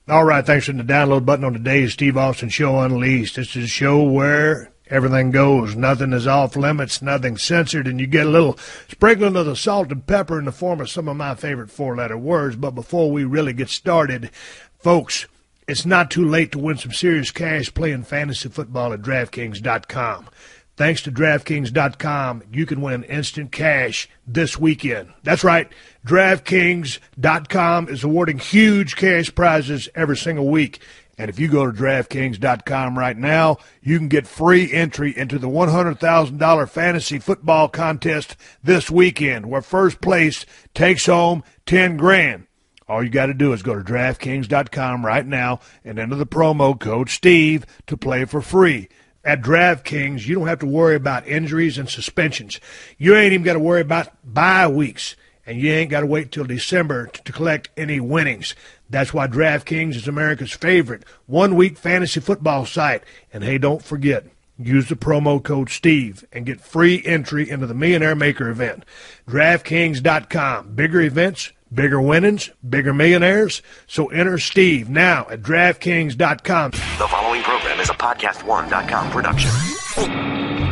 All right, thanks for the download button on today's Steve Austin Show Unleashed. This is a show where everything goes. Nothing is off limits, nothing censored, and you get a little sprinkling of the salt and pepper in the form of some of my favorite four-letter words. But before we really get started, folks, it's not too late to win some serious cash playing fantasy football at DraftKings.com. Thanks to DraftKings.com, you can win instant cash this weekend. That's right. DraftKings.com is awarding huge cash prizes every single week. And if you go to DraftKings.com right now, you can get free entry into the $100,000 fantasy football contest this weekend, where first place takes home $10,000. All you got to do is go to DraftKings.com right now and enter the promo code STEVE to play for free. At DraftKings, you don't have to worry about injuries and suspensions. You ain't even got to worry about bye weeks, and you ain't got to wait till December to collect any winnings. That's why DraftKings is America's favorite one-week fantasy football site. And, hey, don't forget, use the promo code STEVE and get free entry into the Millionaire Maker event. DraftKings.com. Bigger events, bigger winnings, bigger millionaires. So enter Steve now at DraftKings.com. The following program is a PodcastOne.com production.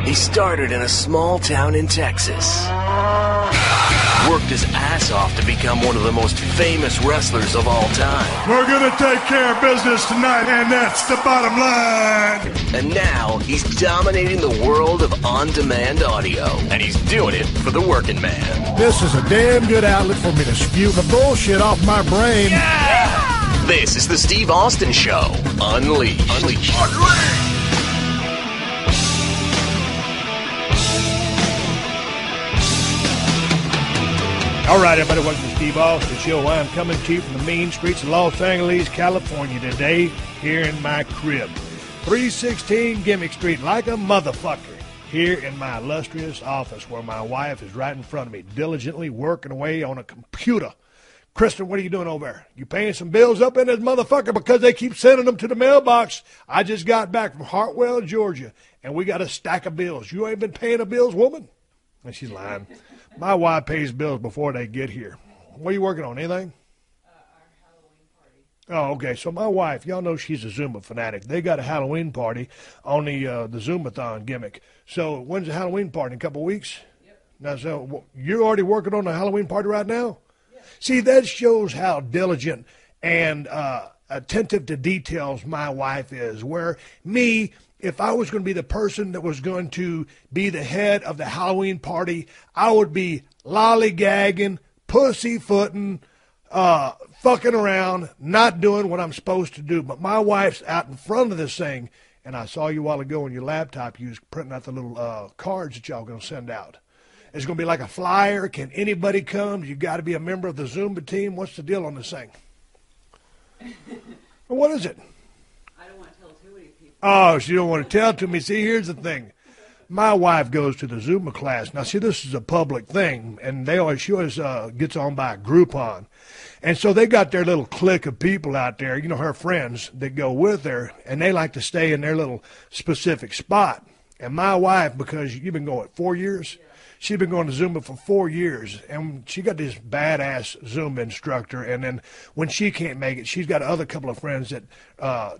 He started in a small town in Texas. Worked his ass off to become one of the most famous wrestlers of all time. We're going to take care of business tonight, and that's the bottom line. And now he's dominating the world of on-demand audio. And he's doing it for the working man. This is a damn good outlet for me to spew the bullshit off my brain. Yeah! This is the Steve Austin Show. Unleashed. All right, everybody, welcome to Steve Austin Show. I'm coming to you from the mean streets of Los Angeles, California today, here in my crib. 316 Gimmick Street, like a motherfucker, here in my illustrious office where my wife is right in front of me, diligently working away on a computer. Kristen, what are you doing over there? You paying some bills up in this motherfucker because they keep sending them to the mailbox. I just got back from Hartwell, Georgia, and we got a stack of bills. You ain't been paying the bills, woman? And she's lying. My wife pays bills before they get here. What are you working on, anything? Our Halloween party. Oh, okay. So my wife, y'all know she's a Zumba fanatic. They got a Halloween party on the Zumbathon gimmick. So when's the Halloween party? In a couple of weeks? Yep. Now, so you're already working on the Halloween party right now? Yeah. See, that shows how diligent and attentive to details my wife is, where me, if I was going to be the person that was going to be the head of the Halloween party, I would be lollygagging, pussyfooting, fucking around, not doing what I'm supposed to do. But my wife's out in front of this thing, and I saw you a while ago on your laptop, you was printing out the little cards that y'all going to send out. It's going to be like a flyer. Can anybody come? You got to be a member of the Zumba team. What's the deal on this thing? What is it? I don't want to tell too many people. Oh, she don't want to tell to me. See, here's the thing. My wife goes to the Zumba class. Now, see, this is a public thing, and she always gets on by a Groupon. And so they got their little clique of people out there, you know, her friends that go with her, and they like to stay in their little specific spot. And my wife, because you've been going, 4 years? She's been going to Zumba for 4 years, and she got this badass Zumba instructor. And then when she can't make it, she's got another couple of friends that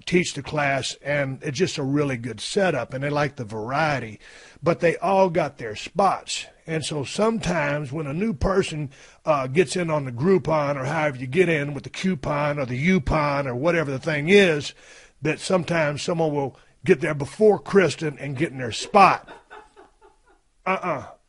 teach the class, and it's just a really good setup, and they like the variety. But they all got their spots. And so sometimes when a new person gets in on the Groupon, or however you get in with the coupon or the Upon or whatever the thing is, that sometimes someone will get there before Kristen and get in their spot.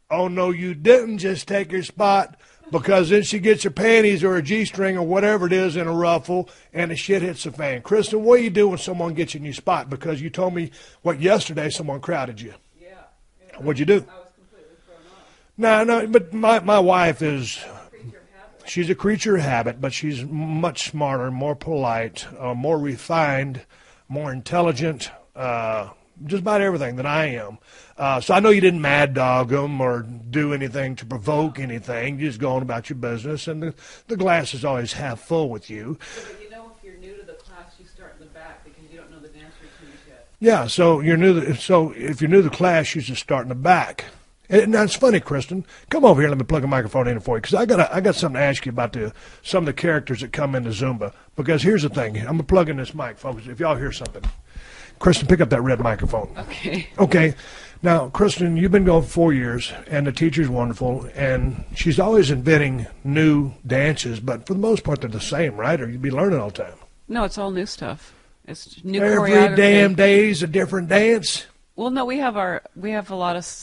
Oh, no, you didn't just take her spot, because then she gets her panties or a G-string or whatever it is in a ruffle, and the shit hits the fan. Kristen, what do you do when someone gets in your spot? Because you told me, yesterday someone crowded you. Yeah. What'd you do? I was completely thrown off. No, but my wife is, she's a creature of habit, but she's much smarter, more polite, more refined, more intelligent, just about everything than I am. So I know you didn't mad dog them or do anything to provoke anything. You just go on about your business, and the glass is always half full with you. Yeah, but you know, if you're new to the class, you start in the back because you don't know the dance routines yet. Yeah, so if you're new to the class, you just start in the back. And that's funny, Kristen. Come over here. Let me plug a microphone in for you, because I got something to ask you about some of the characters that come into Zumba. Because here's the thing. I'm going to plug in this mic, folks, if y'all hear something. Kristen, pick up that red microphone. Okay. Okay. Now, Kristen, you've been going for 4 years, and the teacher's wonderful, and she's always inventing new dances, but for the most part, they're the same, right? Or you'd be learning all the time. No, it's all new stuff. It's new choreography. Every damn day's a different dance. Well, no, we have a lot of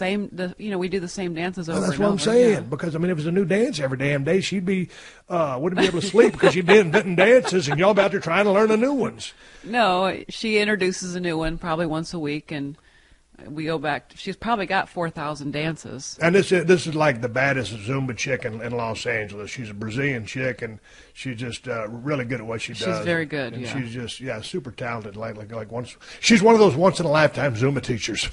we do the same dances over and over. That's what I'm saying, because, I mean, if it was a new dance every damn day, she'd be, wouldn't be able to sleep because she'd be inventing dances, and y'all about there trying to learn the new ones. No, she introduces a new one probably once a week, and we go back. She's probably got 4,000 dances. And this is like the baddest Zumba chick in Los Angeles. She's a Brazilian chick, and she's just really good at what she does. She's very good, and yeah. she's just super talented. She's one of those once in a lifetime Zumba teachers.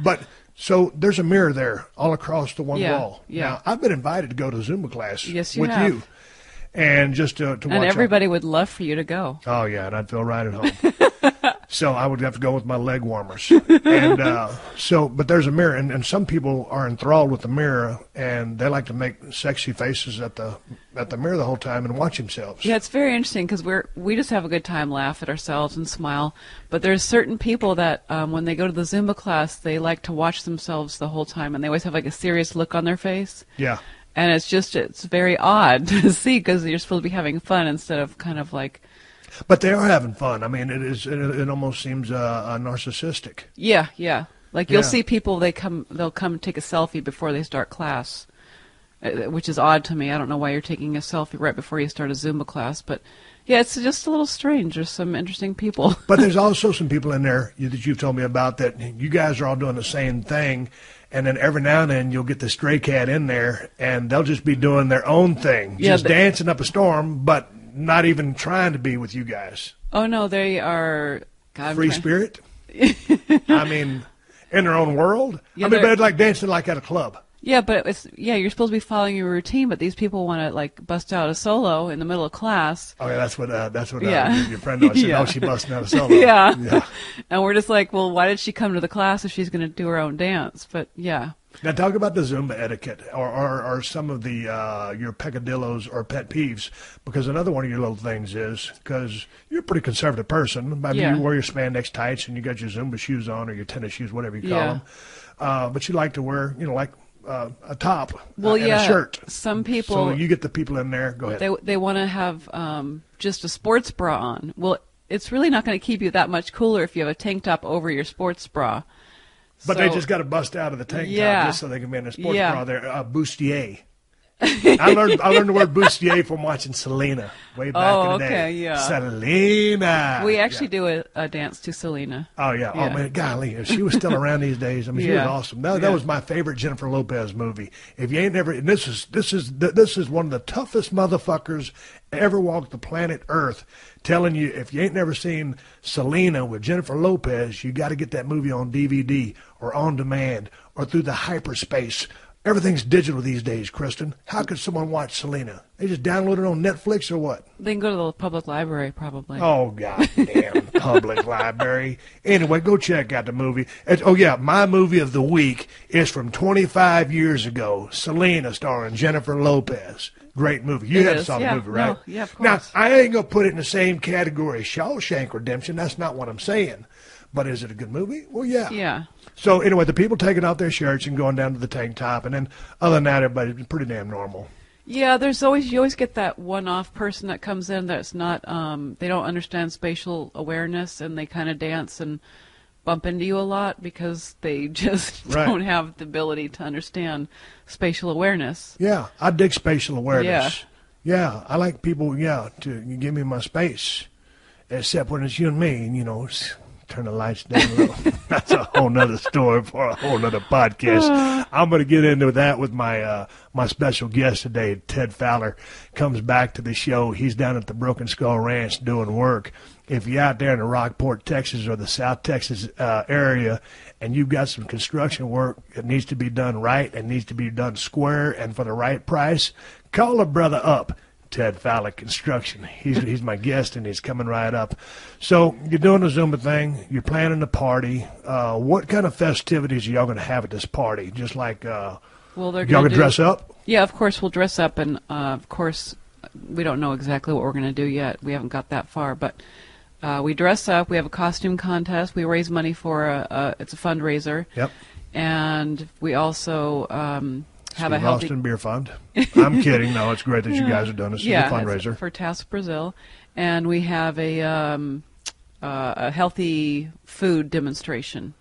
But so there's a mirror there all across the one wall. Yeah. Now I've been invited to go to Zumba class Yes, you with have. you, and just to watch. And everybody would love for you to go. Oh yeah, and I'd feel right at home. So I would have to go with my leg warmers. And but there's a mirror, and some people are enthralled with the mirror, and they like to make sexy faces at the mirror the whole time and watch themselves. Yeah, it's very interesting because we just have a good time, laugh at ourselves, and smile. But there's certain people that when they go to the Zumba class, they like to watch themselves the whole time, and they always have like a serious look on their face. Yeah. And it's very odd to see because you're supposed to be having fun instead of kind of like. But they are having fun. I mean, it almost seems narcissistic. Yeah, yeah. Like you'll see people they'll come take a selfie before they start class, which is odd to me. I don't know why you're taking a selfie right before you start a Zumba class, but yeah, it's just a little strange. There's some interesting people. But there's also some people in there that you've told me about that you guys are all doing the same thing, and then every now and then you'll get the stray cat in there, and they'll just be doing their own thing, just dancing up a storm, but not even trying to be with you guys. Oh no, they are free spirit. I mean, in their own world. Yeah, I mean, but it's like dancing like at a club. Yeah, but you're supposed to be following your routine, but these people want to like bust out a solo in the middle of class. Oh yeah, that's what your friend said. Yeah. Oh, she busting out a solo. Yeah. And we're just like, well, why did she come to the class if she's going to do her own dance? But yeah. Now talk about the Zumba etiquette, or some of the your peccadillos or pet peeves, because another one of your little things is, because you're a pretty conservative person. I mean, you wear your spandex tights and you got your Zumba shoes on or your tennis shoes, whatever you call them. But you like to wear, a top and a shirt. Some people. So you get the people in there. Go ahead. They want to have just a sports bra on. Well, it's really not going to keep you that much cooler if you have a tank top over your sports bra. But they just got to bust out of the tank top just so they can be in a sports bra there. Bustier. I learned the word bustier from watching Selena way back in the day. Yeah. Selena. We actually do a dance to Selena. Oh yeah. Oh man, golly, if she was still around these days, I mean, she was awesome. That was my favorite Jennifer Lopez movie. If you ain't never, and this is one of the toughest motherfuckers ever walked the planet Earth, telling you if you ain't never seen Selena with Jennifer Lopez, you got to get that movie on DVD or on demand or through the hyperspace. Everything's digital these days, Kristen. How could someone watch Selena? They just download it on Netflix or what? They can go to the public library, probably. Oh, goddamn public library. Anyway, go check out the movie. My movie of the week is from 25 years ago, Selena starring Jennifer Lopez. Great movie. You had saw the movie, right? No, yeah, of course. Now, I ain't going to put it in the same category as Shawshank Redemption. That's not what I'm saying. But is it a good movie? Well, yeah. Yeah. So, anyway, the people taking off their shirts and going down to the tank top, and then other than that, everybody's pretty damn normal. Yeah, you always get that one-off person that comes in that's not, they don't understand spatial awareness, and they kind of dance and bump into you a lot because they just don't have the ability to understand spatial awareness. Yeah, I dig spatial awareness. Yeah, I like people, to give me my space, except when it's you and me, and, turn the lights down a little. That's a whole nother story for a whole nother podcast. I'm going to get into that with my my special guest today. Ted Fowler comes back to the show. He's down at the Broken Skull Ranch doing work. If you're out there in the Rockport, Texas, or the South Texas area, and you've got some construction work that needs to be done right and needs to be done square and for the right price, call a brother up. Ted Fowler Construction. He's my guest, and he's coming right up. So you're doing the Zumba thing. You're planning a party. What kind of festivities are y'all going to have at this party? Just like Well, y'all going to dress up? Yeah, of course we'll dress up, and of course we don't know exactly what we're going to do yet. We haven't got that far, but we dress up. We have a costume contest. We raise money for it's a fundraiser. Yep. And we also have a Steve healthy Austin Beer Fund. I'm kidding. No, it's great that you guys are doing this. Yeah, It's a fundraiser. for TASC Brazil, and we have a healthy food demonstration.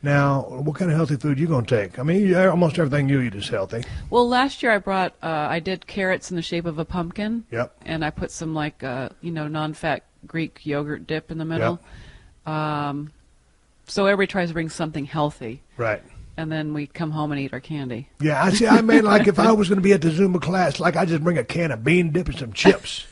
Now, what kind of healthy food you going to take? I mean, almost everything you eat is healthy. Well, last year I brought I did carrots in the shape of a pumpkin. Yep. And I put some non-fat Greek yogurt dip in the middle. Yep. So everybody tries to bring something healthy. Right. And then we come home and eat our candy. Yeah, I see. I mean, like if I was going to be at the Zumba class, like I just bring a can of bean dip and some chips.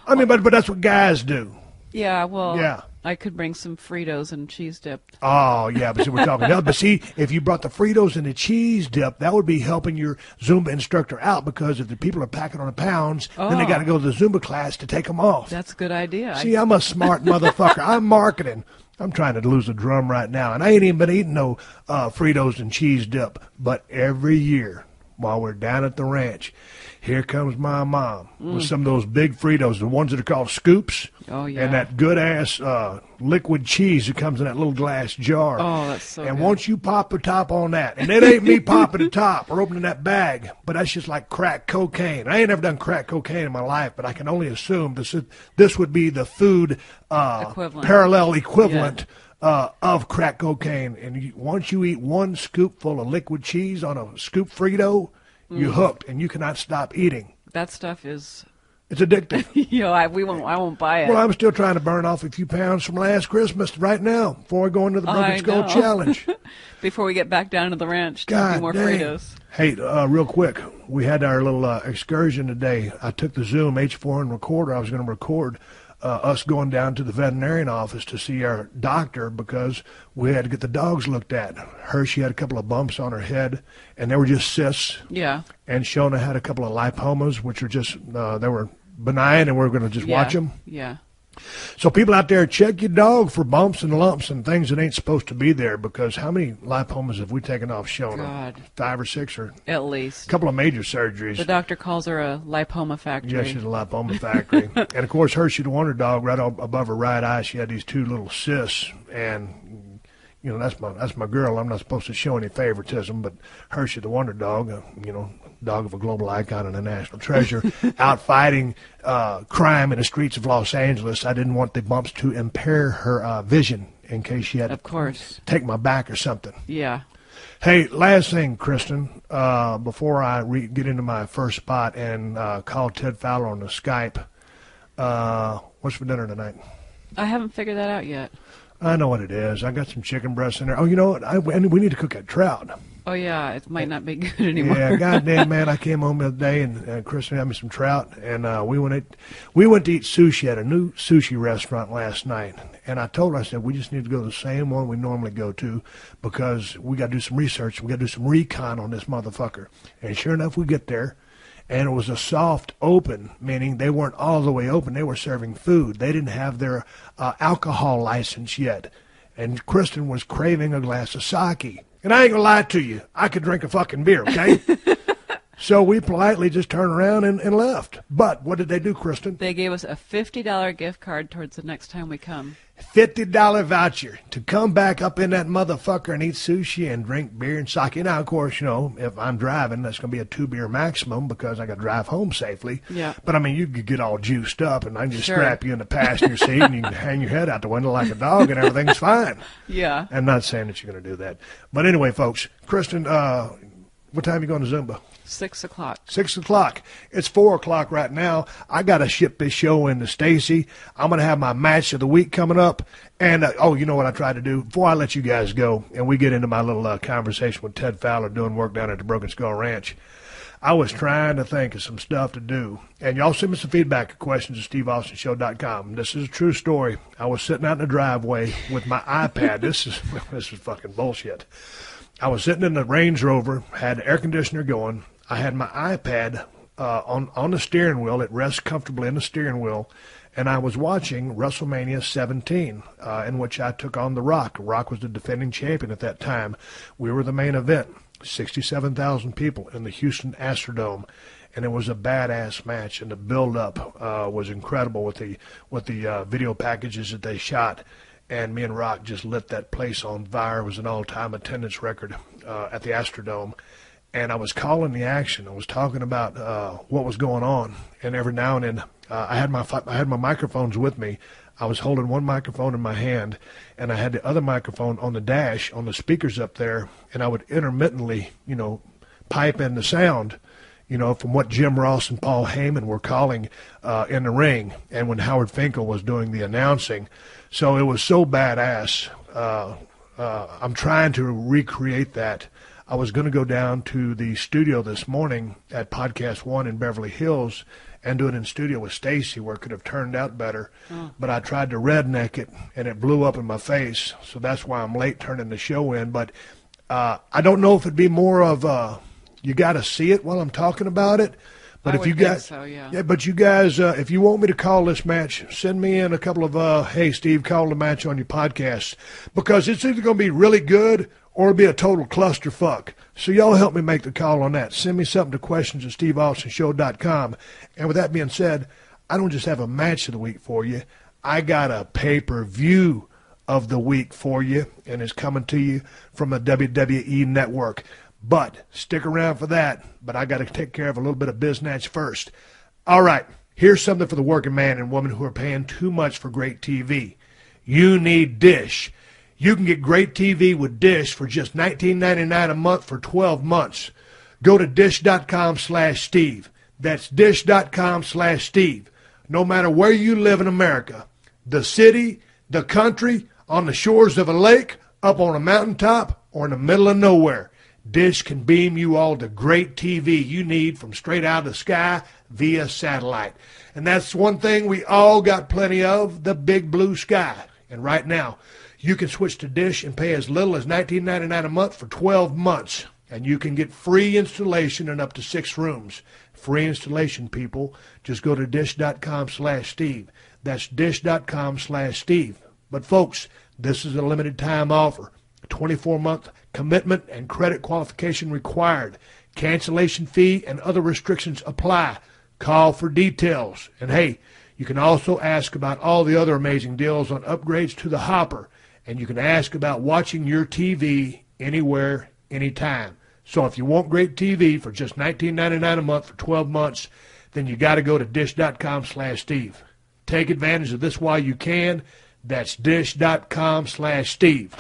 I mean, but that's what guys do. Yeah, well, Yeah. I could bring some Fritos and cheese dip. Oh, yeah, but see, we're talking health. But see, if you brought the Fritos and the cheese dip, that would be helping your Zumba instructor out, because if the people are packing on the pounds, then they got to go to the Zumba class to take them off. That's a good idea. See, I'm a smart motherfucker. I'm marketing. I'm trying to lose a drum right now, and I ain't even been eating no Fritos and cheese dip. But every year, while we're down at the ranch, here comes my mom with some of those big Fritos, the ones that are called scoops. Oh, yeah. And that good-ass liquid cheese that comes in that little glass jar. Oh, that's so And good. once you pop the top on that, and it ain't me popping the top or opening that bag, but that's just like crack cocaine. I ain't never done crack cocaine in my life, but I can only assume this would be the food Equivalent. parallel equivalent of crack cocaine. And once you eat one scoopful of liquid cheese on a scoop Frito, you're hooked, and you cannot stop eating. That stuff is, It's addictive. I won't buy it. Well, I'm still trying to burn off a few pounds from last Christmas right now before I go into the Broken I Skull know. Challenge. Before we get back down to the ranch to God do more dang. Fritos. Hey, real quick, we had our little excursion today. I took the Zoom H4n recorder. I was going to record us going down to the veterinarian office to see our doctor because we had to get the dogs looked at. Hershey had a couple of bumps on her head, and they were just cysts. Yeah. And Shona had a couple of lipomas, which were just, they were benign, and we were going to just watch them. Yeah. So people out there, check your dog for bumps and lumps and things that ain't supposed to be there, because how many lipomas have we taken off Shona? God. 5 or 6, or At least. a couple of major surgeries. The doctor calls her a lipoma factory. Yeah, she's a lipoma factory. And, of course, Hershey the Wonder Dog, right above her right eye, she had these 2 little cysts. And, you know, that's my girl. I'm not supposed to show any favoritism, but Hershey the Wonder Dog, dog of a global icon and a national treasure, out fighting crime in the streets of Los Angeles. I didn't want the bumps to impair her vision in case she had Of course. to take my back or something. Yeah. Hey, last thing, Kristen, before I get into my first spot and call Ted Fowler on the Skype, what's for dinner tonight? I haven't figured that out yet. I know what it is. I got some chicken breasts in there. Oh, you know what? We need to cook that trout. Oh, yeah, it might not be good anymore. Yeah, goddamn, man. I came home the other day, and Kristen had me some trout, and we went to eat sushi at a new sushi restaurant last night. And I told her, I said, we just need to go to the same one we normally go to, because we got to do some research. We got to do some recon on this motherfucker. And sure enough, we get there, and it was a soft open, meaning they weren't all the way open. They were serving food. They didn't have their alcohol license yet. And Kristen was craving a glass of sake. And I ain't gonna lie to you, I could drink a fucking beer, okay? So we politely just turned around and left. But what did they do, Kristen? They gave us a $50 gift card towards the next time we come. $50 voucher to come back up in that motherfucker and eat sushi and drink beer and sake. Now, of course, if I'm driving, that's going to be a 2-beer maximum because I got to drive home safely. Yeah. But, I mean, you could get all juiced up and I can just Sure. strap you in the passenger seat and you can hang your head out the window like a dog and everything's fine. Yeah. I'm not saying that you're going to do that. But anyway, folks, Kristen, what time are you going to Zumba? 6 o'clock. 6 o'clock. It's 4 o'clock right now. I got to ship this show into Stacy. I'm going to have my match of the week coming up. And, you know what I tried to do? Before I let you guys go and we get into my little conversation with Ted Fowler doing work down at the Broken Skull Ranch, I was trying to think of some stuff to do. And y'all send me some feedback or questions at steveaustonshow.com. This is a true story. I was sitting out in the driveway with my iPad. This is fucking bullshit. I was sitting in the Range Rover, had the air conditioner going. I had my iPad on the steering wheel. It rests comfortably in the steering wheel. And I was watching WrestleMania 17, in which I took on The Rock. Rock was the defending champion at that time. We were the main event, 67,000 people in the Houston Astrodome, and it was a badass match. And the build-up was incredible with the video packages that they shot. And me and Rock just lit that place on fire. It was an all-time attendance record at the Astrodome. And I was calling the action. I was talking about what was going on. And every now and then, I had my microphones with me. I was holding one microphone in my hand, and I had the other microphone on the dash, on the speakers up there. And I would intermittently, pipe in the sound, from what Jim Ross and Paul Heyman were calling in the ring, and when Howard Finkel was doing the announcing. So it was so badass. I'm trying to recreate that. I was going to go down to the studio this morning at Podcast One in Beverly Hills and do it in studio with Stacy, where it could have turned out better. But I tried to redneck it, and it blew up in my face. So that's why I'm late turning the show in. But I don't know if it'd be more of you got to see it while I'm talking about it. But if you guys, but you guys, if you want me to call this match, send me in a couple of, hey, Steve, call the match on your podcast, because it's either going to be really good or it'll be a total clusterfuck. So y'all help me make the call on that. Send me something to questions@steveaustonshow.com. And with that being said, I don't just have a match of the week for you. I got a pay-per-view of the week for you, and it's coming to you from the WWE Network. But stick around for that. But I got to take care of a little bit of biznatch first. All right, here's something for the working man and woman who are paying too much for great TV. You need Dish. You can get great TV with Dish for just $19.99 a month for 12 months. Go to dish.com/Steve. That's dish.com/Steve. No matter where you live in America, the city, the country, on the shores of a lake, up on a mountaintop, or in the middle of nowhere, Dish can beam you all the great TV you need from straight out of the sky via satellite. And that's one thing we all got plenty of, the big blue sky. And right now, you can switch to Dish and pay as little as $19.99 a month for 12 months. And you can get free installation in up to 6 rooms. Free installation, people. Just go to dish.com/Steve. That's dish.com/Steve. But folks, this is a limited time offer. A 24-month commitment and credit qualification required. Cancellation fee and other restrictions apply. Call for details. And hey, you can also ask about all the other amazing deals on upgrades to the Hopper. And you can ask about watching your TV anywhere, anytime. So if you want great TV for just $19.99 a month for 12 months, then you got to go to dish.com/Steve. Take advantage of this while you can. That's dish.com/Steve.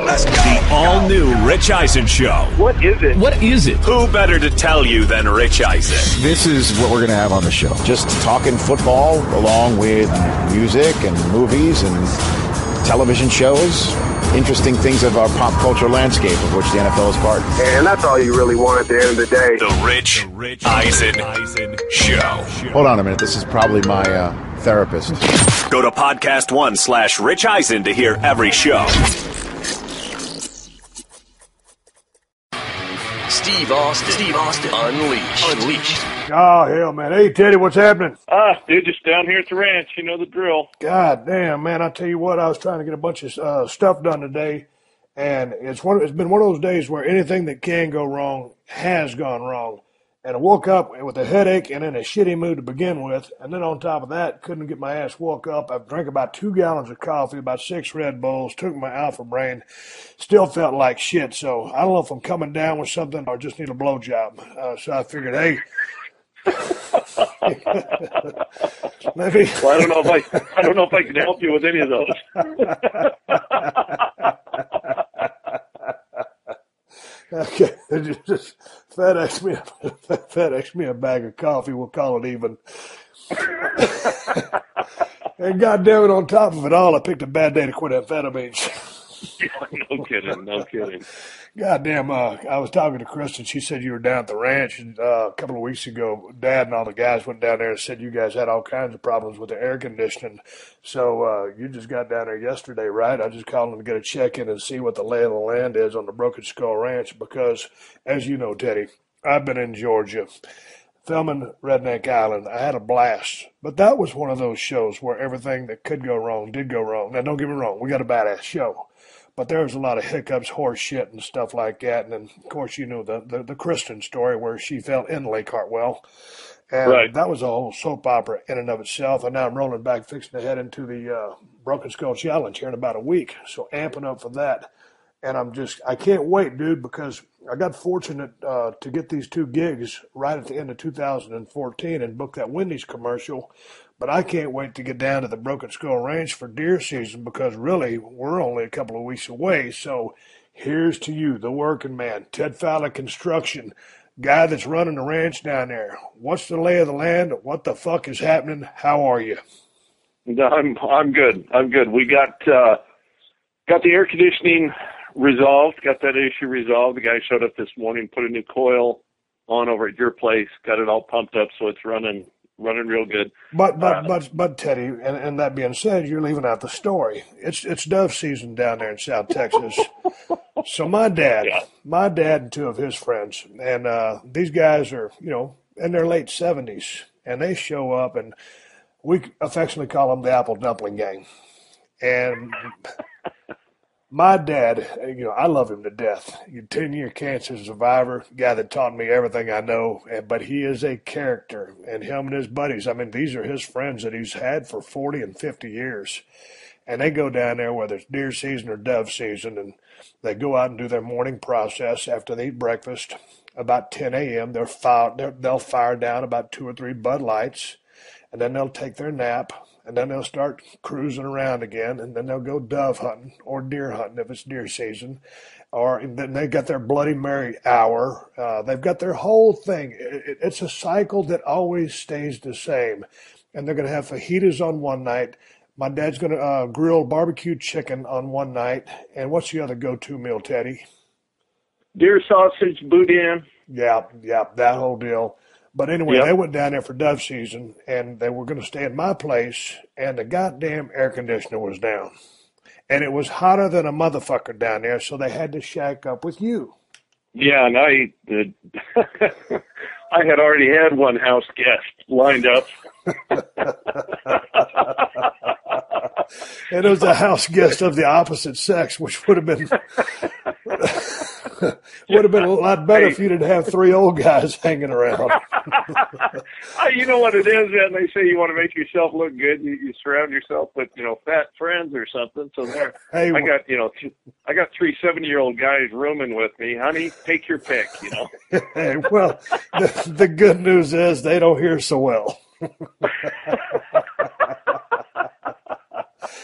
Let's go. The all-new Rich Eisen Show. What is it? What is it? Who better to tell you than Rich Eisen? This is what we're going to have on the show. Just talking football along with music and movies and television shows. Interesting things of our pop culture landscape, of which the NFL is part. And that's all you really want at the end of the day. The Rich Eisen Show. Hold on a minute. This is probably my therapist. Go to Podcast One/Rich Eisen to hear every show. Steve Austin Unleashed. Oh, hell, man. Hey, Teddy, what's happening? Dude, just down here at the ranch. You know the drill. God damn, man. I tell you what, I was trying to get a bunch of stuff done today, and it's been one of those days where anything that can go wrong has gone wrong. And I woke up with a headache and in a shitty mood to begin with, and then on top of that, couldn't get my ass woke up. I drank about 2 gallons of coffee, about 6 Red Bulls, took my Alpha Brain, still felt like shit. So I don't know if I'm coming down with something or just need a blowjob. So I figured, hey, maybe. Well, I don't know if I can help you with any of those. Okay, just FedEx me a bag of coffee. We'll call it even. And goddamn it, on top of it all, I picked a bad day to quit amphetamines. No kidding. Goddamn, I was talking to Kristen. She said you were down at the ranch a couple of weeks ago. Dad and all the guys went down there and said you guys had all kinds of problems with the air conditioning. So you just got down there yesterday, right? I just called them to get a check-in and see what the lay of the land is on the Broken Skull Ranch because, as you know, Teddy, I've been in Georgia. filming Redneck Island. I had a blast. But that was one of those shows where everything that could go wrong did go wrong. Now, don't get me wrong, we got a badass show. But there was a lot of hiccups, horse shit, and stuff like that. And then, of course, you know the Kristen story where she fell in Lake Hartwell. And that was a whole soap opera in and of itself. And now I'm rolling back, fixing to head into the Broken Skull Challenge here in about a week. So amping up for that. And I can't wait, dude, because I got fortunate to get these 2 gigs right at the end of 2014 and book that Wendy's commercial. But I can't wait to get down to the Broken Skull Ranch for deer season because really we're only a couple of weeks away. So here's to you, the working man, Ted Fowler Construction, guy that's running the ranch down there. What's the lay of the land? What the fuck is happening? How are you? I'm good. I'm good. We got the air conditioning resolved, got that issue resolved. The guy showed up this morning, put a new coil on over at your place, got it all pumped up so it's running real good. But Teddy, and that being said, you're leaving out the story. It's dove season down there in South Texas. So my dad and 2 of his friends, and these guys are, in their late 70s, and they show up, and we affectionately call them the Apple Dumpling Gang. And my dad, I love him to death. 10-year cancer survivor, guy that taught me everything I know, but he is a character. And him and his buddies, these are his friends that he's had for 40 and 50 years. And they go down there, whether it's deer season or dove season, and they go out and do their morning process after they eat breakfast. About 10 a.m., they'll fire down about 2 or 3 Bud Lights, and then they'll take their nap. And then they'll start cruising around again, and then they'll go dove hunting or deer hunting if it's deer season. And then they got their Bloody Mary hour. They've got their whole thing. It's a cycle that always stays the same. And they're going to have fajitas on one night. My dad's going to grill barbecue chicken on one night. And what's the other go-to meal, Teddy? Deer sausage, boudin. Yeah, that whole deal. But anyway, They went down there for dove season, and they were going to stay at my place, and the goddamn air conditioner was down. And it was hotter than a motherfucker down there, so they had to shack up with you. Yeah, and I had already had one house guest lined up. And it was a house guest of the opposite sex, which would have been a lot better if you didn't have 3 old guys hanging around. You know what it is, man? They say you want to make yourself look good. You surround yourself with, fat friends or something. So there, I got 3 70-year-old guys rooming with me. Honey, take your pick. Hey, well, the good news is they don't hear so well.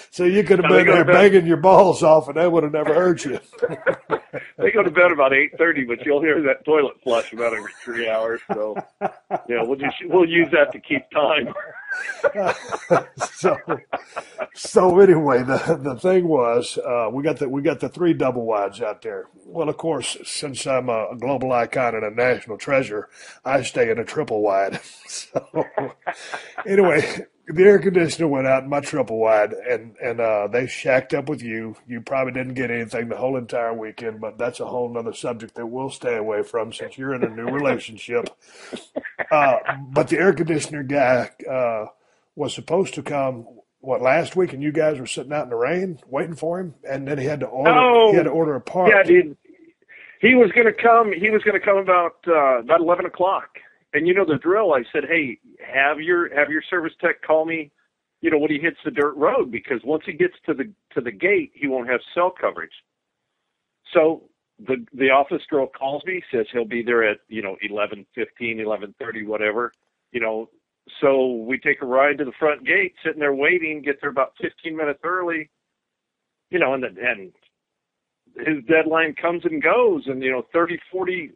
So you could have been there banging your balls off, and that would have never hurt you. They go to bed about 8:30, but you'll hear that toilet flush about every 3 hours. So, we'll use that to keep time. So anyway, the thing was, we got the 3 double wides out there. Well, of course, since I'm a global icon and a national treasure, I stay in a triple wide. So anyway, the air conditioner went out in my triple wide, and they shacked up with you. You probably didn't get anything the whole entire weekend, but that's a whole nother subject that we'll stay away from since you're in a new relationship. But the air conditioner guy was supposed to come last week, and you guys were sitting out in the rain waiting for him, and then he had to order a part. Yeah, dude. He was going to come. He was going to come about 11 o'clock. And you know the drill. I said, hey, have your service tech call me, when he hits the dirt road, because once he gets to the gate, he won't have cell coverage. So the office girl calls me, says he'll be there at 11:15, 11:30, whatever. So we take a ride to the front gate, sitting there waiting, get there about 15 minutes early. And his deadline comes and goes, and 30, 40.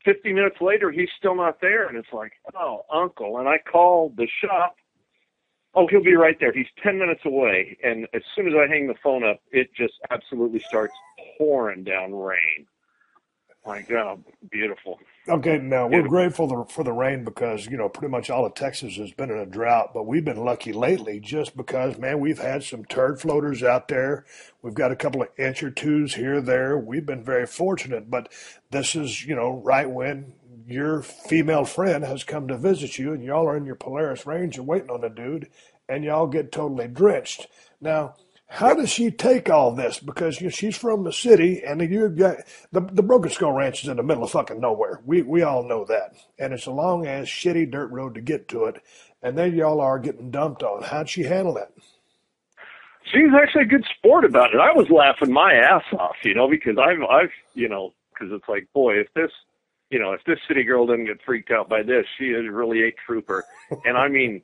50 minutes later, he's still not there, and it's like, oh, uncle. And I call the shop. Oh, he'll be right there. He's 10 minutes away. And as soon as I hang the phone up, it just absolutely starts pouring down rain. My God, beautiful. Okay, now we're grateful for the rain because, pretty much all of Texas has been in a drought, but we've been lucky lately just because, man, we've had some turd floaters out there. We've got a couple of inch or twos here or there. We've been very fortunate, but this is, right when your female friend has come to visit you, and y'all are in your Polaris Ranger waiting on the dude, and y'all get totally drenched. Now, how does she take all this? Because she's from the city, and you got the Broken Skull Ranch is in the middle of fucking nowhere. We all know that, and it's a long ass shitty dirt road to get to it, and then y'all are getting dumped on. How'd she handle that? She's actually a good sport about it. I was laughing my ass off, because I've because it's like, boy, if this city girl doesn't get freaked out by this, she is really a trooper. And I mean,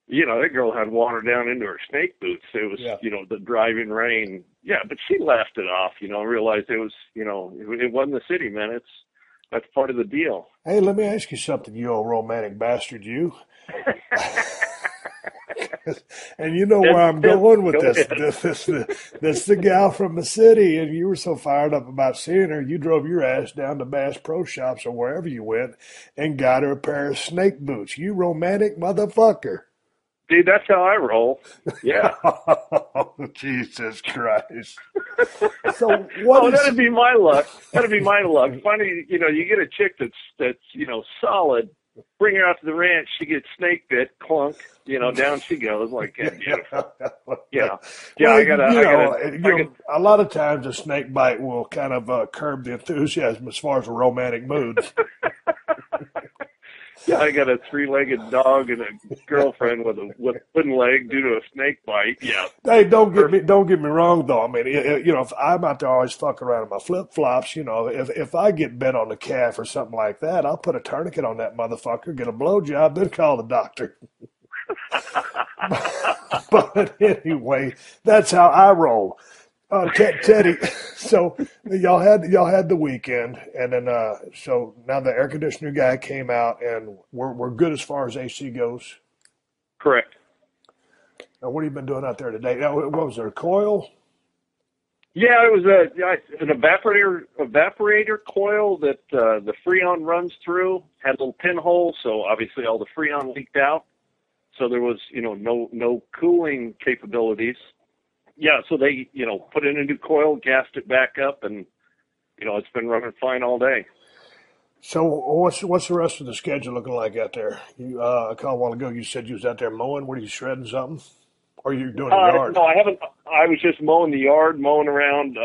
that girl had water down into her snake boots. It was, the driving rain. Yeah, but she laughed it off, realized it was, it wasn't the city, man. That's part of the deal. Hey, let me ask you something, you old romantic bastard, you. And you know where I'm going with this. This is the gal from the city, and you were so fired up about seeing her, you drove your ass down to Bass Pro Shops or wherever you went and got her a pair of snake boots. You romantic motherfucker. Dude, that's how I roll. Yeah. Oh, Jesus Christ. So what that'd be my luck. That'd be my luck. Funny, you get a chick that's solid, bring her out to the ranch, she gets snake bit, clunk, down she goes, like, yeah, beautiful. Yeah. Well, a lot of times a snake bite will kind of curb the enthusiasm as far as a romantic mood. Yeah, I got a 3-legged dog and a girlfriend with a wooden leg due to a snake bite. Yeah. Hey, don't get me wrong though. I mean, if I'm out there always fucking around in my flip flops, if I get bent on the calf or something like that, I'll put a tourniquet on that motherfucker, get a blowjob, then call the doctor. But anyway, that's how I roll. Teddy, so y'all had the weekend, and then so now the air conditioner guy came out, and we're good as far as AC goes. Correct. Now, what have you been doing out there today? Now, what was there, a coil? Yeah, it was an evaporator coil that the Freon runs through. Had a little pinhole, so obviously all the Freon leaked out. So there was no cooling capabilities. Yeah, so they, put in a new coil, gassed it back up, and, it's been running fine all day. So what's the rest of the schedule looking like out there? A while ago you said you was out there mowing. What, are you shredding something? Or are you doing the yard? No, I haven't. I was just mowing the yard, mowing around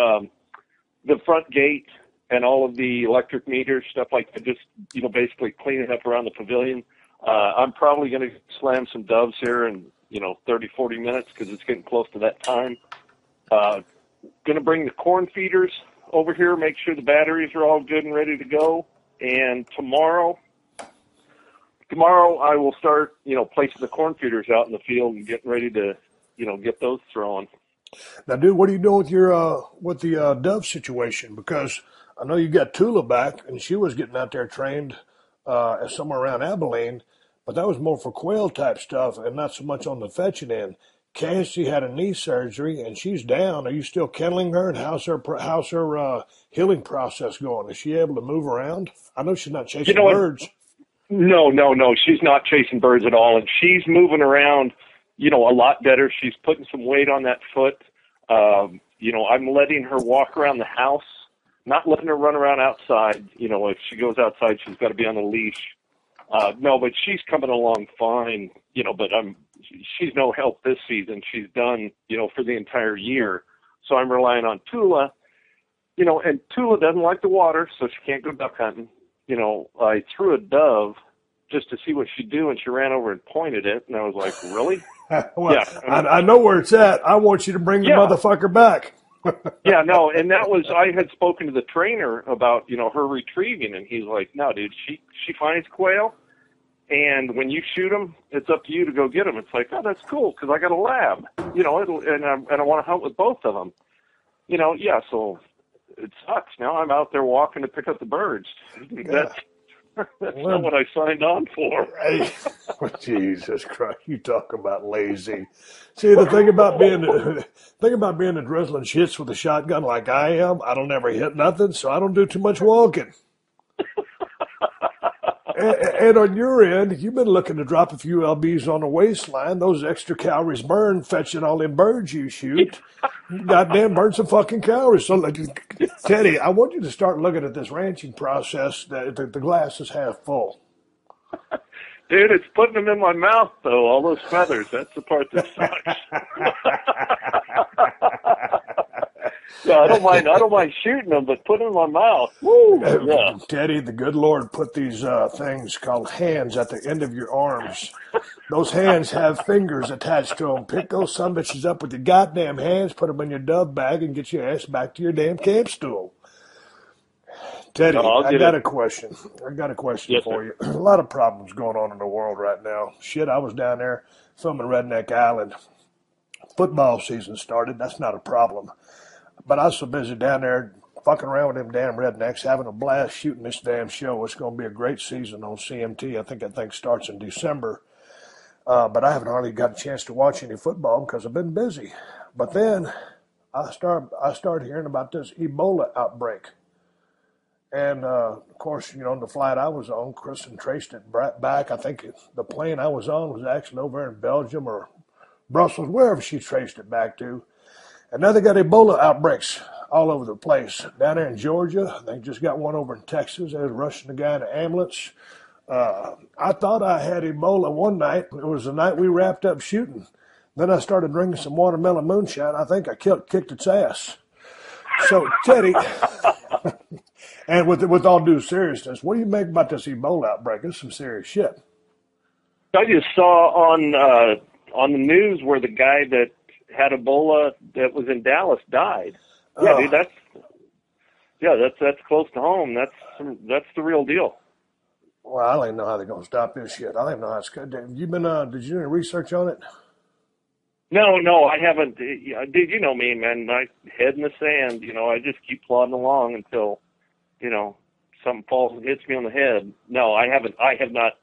the front gate and all of the electric meters, stuff like that, just, basically cleaning up around the pavilion. I'm probably going to slam some doves here in 30, 40 minutes because it's getting close to that time. Going to bring the corn feeders over here, make sure the batteries are all good and ready to go. And tomorrow I will start, placing the corn feeders out in the field and getting ready to, get those thrown. Now, dude, what are you doing with your with the dove situation? Because I know you got Tula back, and she was getting out there trained somewhere around Abilene. But that was more for quail type stuff and not so much on the fetching end. Cassie had a knee surgery and she's down. Are you still kettling her? And how's her healing process going? Is she able to move around? I know she's not chasing birds. No. She's not chasing birds at all. And she's moving around, a lot better. She's putting some weight on that foot. I'm letting her walk around the house, not letting her run around outside. If she goes outside, she's got to be on a leash. No, but she's coming along fine, but she's no help this season. She's done, for the entire year. So I'm relying on Tula, and Tula doesn't like the water, so she can't go duck hunting. I threw a dove just to see what she'd do, and she ran over and pointed it, and I was like, really? Well, yeah. I know where it's at. I want you to bring the motherfucker back. Yeah, no, and that was, I had spoken to the trainer about, her retrieving, and he's like, no, dude, she finds quail, and when you shoot them, it's up to you to go get them. It's like, oh, that's cool, because I got a lab, and I want to hunt with both of them. So it sucks. Now I'm out there walking to pick up the birds. That's not what I signed on for. Hey, Jesus Christ, you talk about lazy. See, the thing about being the drizzling shits with a shotgun like I am, I don't ever hit nothing, so I don't do too much walking. And on your end, you've been looking to drop a few lbs on the waistline. Those extra calories burn, fetching all them birds you shoot. Goddamn, burn some fucking calories. So, Teddy, I want you to start looking at this ranching process. The glass is half full. Dude, it's putting them in my mouth, though. All those feathers. That's the part that sucks. Yeah, I don't mind shooting them, but putting them in my mouth. Woo! Yeah. Teddy, the good Lord put these things called hands at the end of your arms. Those hands have fingers attached to them. Pick those sumbitches up with your goddamn hands, put them in your dove bag, and get your ass back to your damn camp stool. Teddy, I got a question. Yes, for sir. you. A lot of problems going on in the world right now. Shit, I was down there filming Redneck Island. Football season started. That's not a problem. But I was so busy down there fucking around with them damn rednecks, having a blast shooting this damn show. It's going to be a great season on CMT. I think starts in December. But I haven't hardly got a chance to watch any football because I've been busy. But then I started hearing about this Ebola outbreak. And, of course, on the flight I was on, Kristen traced it back. I think the plane I was on was actually over in Belgium or Brussels, wherever she traced it back to. And now they got Ebola outbreaks all over the place. Down there in Georgia, they just got one over in Texas. They was rushing the guy in an ambulance. I thought I had Ebola one night. It was the night we wrapped up shooting. Then I started drinking some watermelon moonshine. I think I kicked its ass. So, Teddy... And with all due seriousness, what do you make about this Ebola outbreak? It's some serious shit. I just saw on the news where the guy that had Ebola that was in Dallas died. Yeah, dude, that's close to home. That's the real deal. Well, I don't even know how they're going to stop this shit. I don't even know how it's good. Did you do any research on it? No, I haven't. Dude, you know me, man. My head in the sand. I just keep plodding along until, something falls and hits me on the head. No, I haven't. I have not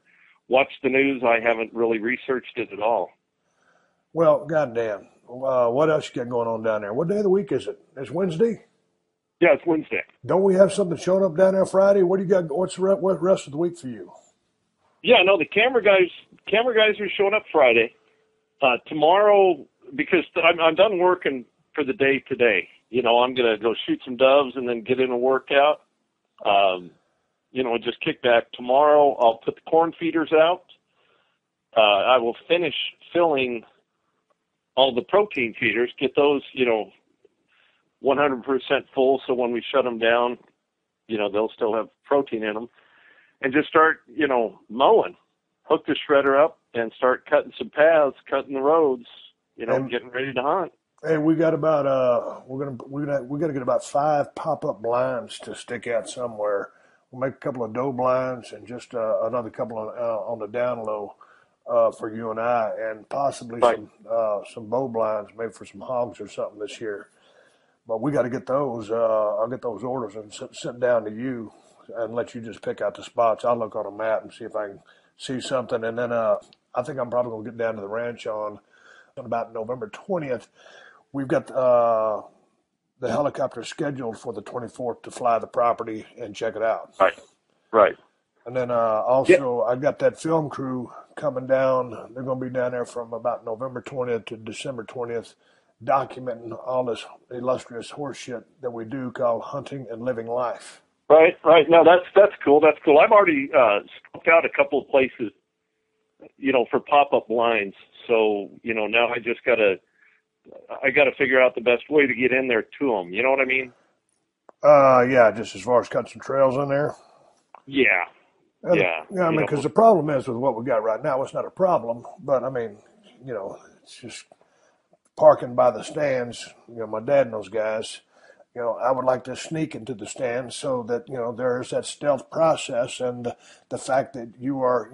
watched the news. I haven't really researched it at all. Well, goddamn. What else you got going on down there? What day of the week is it? It's Wednesday? Yeah, it's Wednesday. Don't we have something showing up down there Friday? What do you got? What's the rest of the week for you? Yeah, no, the camera guys are showing up Friday. Tomorrow, because I'm done working for the day today. I'm going to go shoot some doves and then get in a workout. Just kick back. Tomorrow, I'll put the corn feeders out. I will finish filling all the protein feeders, get those, 100% full. So when we shut them down, they'll still have protein in them, and just start, mowing, hook the shredder up and start cutting some paths, cutting the roads, getting ready to hunt. Hey, we got about we got to get about 5 pop-up blinds to stick out somewhere. We'll make a couple of doe blinds and just another couple on the down low for you and I, and possibly some bow blinds, maybe for some hogs or something this year. But we got to get those. I'll get those orders and sent down to you and let you just pick out the spots. I'll look on a map and see if I can see something, and then I think I'm probably going to get down to the ranch on about November 20th. We've got the helicopter scheduled for the 24th to fly the property and check it out. Right. And then also I got that film crew coming down. They're going to be down there from about November 20th to December 20th, documenting all this illustrious horse shit that we do called hunting and living life. Right. No, that's cool. That's cool. I've already scoped out a couple of places, for pop-up blinds. So, now I just got to figure out the best way to get in there to them. You know what I mean? Yeah, just as far as cut some trails in there. Yeah. Yeah, I mean, because the problem is with what we got right now, it's not a problem, but I mean, it's just parking by the stands. My dad and those guys, I would like to sneak into the stands so that, there's that stealth process and the fact that you are,